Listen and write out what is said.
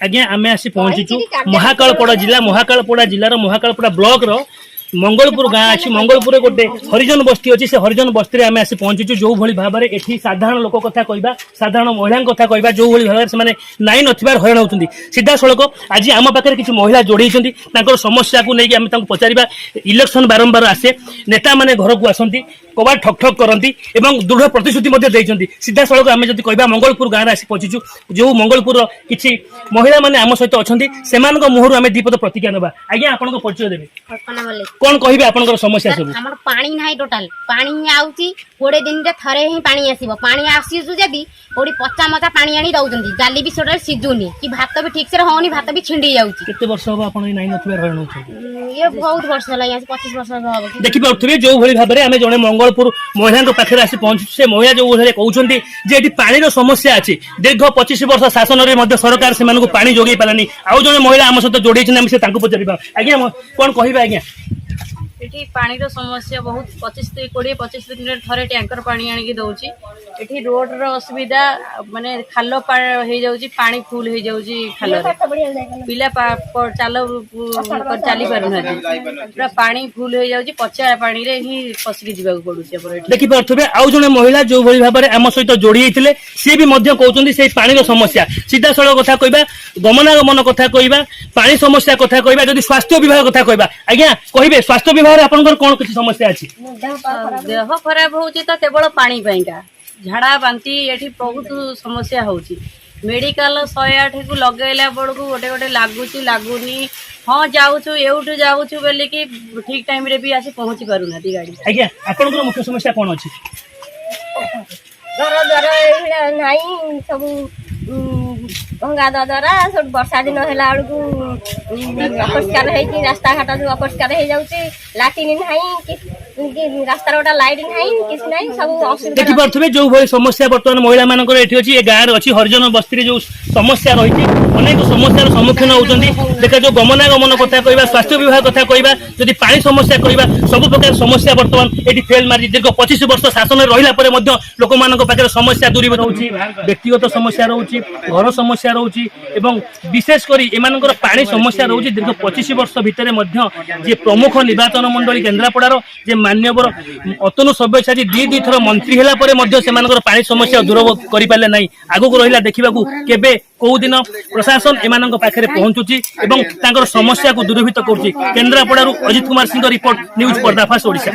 आज्ञा आम आसी पहुंचीचु महाकालपड़ा जिलार महाकालपड़ा ब्लॉक रो मंगलपुर गाँ अच्छी मंगलपुर गोटे हरिजन बस्ती अच्छी से हरिजन बस्ती आम आसी पहुंचीचु जो भली भाव में एठी साधारण लोक कथा कहबा साधारण महिला कथा कहबा जो भली भाव से नाई नथिबार हरण होउछंदी सीधा सड़क आज आम पाखे किसी महिला जोड़ी समस्या को लेकिन आम पचारा इलेक्शन बारंबार आसे नेता माने घर को आसती कबाड़ ठक ठक करती दृढ़ प्रतिश्रुति सीधा सड़क आम जब कह मंगलपुर गाँव आसी पहुंचीचु जो मंगलपुर किसी महिला माने आम सहित अच्छा से मुहर आम दीपद प्रतिज्ञा ना आज्ञा आपन परिचय देवे कौन कहे आप समस्या सब हमर पानी नाही टोटल पानी आउची 20 दिन रे थरे ही पानी आसीबो पानी आसीजु जदी ओडी पचा मचा पानी आनी दउजंदी डाली भी सोडल सिजुनी कि भात भी ठीक से होनी भात भी छिंडी जाउची केते वर्ष हो आपन नाही नथबे रहन होछ ये बहुत वर्ष होला यहाँ 25 वर्ष हो देखि पाउथबे जो भली भाबरे आमे जने मंगलपुर महिला पाखे आसी पहुंच से महिला जो भले कहउछंती जे एठी पानी रो समस्या अछि दीर्घ 25 वर्ष शासन रे मध्य सरकार से मानको पानी जोगै पालानी आउ जने महिला आम सहित जोड़ै छन हम से तांको पचरिबा आज्ञा कोन कहिबा आज्ञा एठी पानी रो समस्या बहुत 25 दिन रे थरे टैंकर पानी आनी दउची एठी रोड रो असुविधा माने खालो हे जाउची पानी फुल हे जाउची खालो रे पिला चली पारु ना पूरा पानी फुल हे जाउची पचा पानी रे ही पसकी जीवा पडुची पर एठी देखि पाथबे आउ जने महिला जो भली भाबरे आम सहित जोड़ी आइथिले से भी मध्य कहउचंदी से पानी रो समस्या सीधा सड़क कथा कहबा गमनागमन कथा कहबा पानी समस्या कथा कहबा जदि स्वास्थ्य विभाग कथा कहबा आज्ञा कहिबे स्वास्थ्य विभाग आपनकर कोन किछि समस्या अछि देह खराब होउची त केवल पानी पइका झाड़ा बांती एठी बहुत समस्या होउची मेडिकल 108 को लगैला बड़कू गोटे गोटे लागुनी हाँ जाऊछु एउठु जाऊछु बेले कि ठीक टाइम रे भी आसी पहुंची पारु ना गाड़ी आज्ञा आपनकर मुख्य समस्या कोन अछि घर द्वार नाही सब गंगा द्वारा सब वर्षा दिन हैला बड़कू अपरिष्कार है रास्ता घाट जो अपरिष्कार हो जाउची लाटिन नाही कि रास्ता रोटा लाइट नाही किछ नाही सब असुविधा देखि पाथबे जो भली समस्या वर्तमान महिला मानकर एठी अछि ए गाँ रे अछि हरिजन बस्ती रे जो समस्या रहिछि अनेक समस्यार सम्मुखीन होउछंदी देखा जो गमनागमन कथा कहबा स्वास्थ्य विभाग कथा कहबा जदि पानी समस्या कहबा सब प्रकार समस्या वर्तमान एठी फेल मारि दीर्घ 25 वर्ष शासन रहिला परे मध्ये लोक मानक पाखे समस्या दूरीभूत होउछि व्यक्तिगत समस्या रहउछि घर समस्या रहउछि एवं विशेष करी एमानकर पानी समस्या रहउछि दीर्घ 25 वर्ष भितरे मध्ये जे प्रमुख निर्वाचन मंडली केन्द्रापड़ार जे मान्यवर अतनु सब्यसाची दी थर मंत्री होला परे मध्ये सेमानकर पानी समस्या दूर करि पाले नै आगु रहिला देखिबाकू केबे को दिन प्रशासन एमानक पाखे पहुंचुची एवं तांकर समस्या को दूरीभूत करूची केन्द्रापड़ारू अजित कुमार सिंह रिपोर्ट न्यूज पर्दाफाश ओडिशा।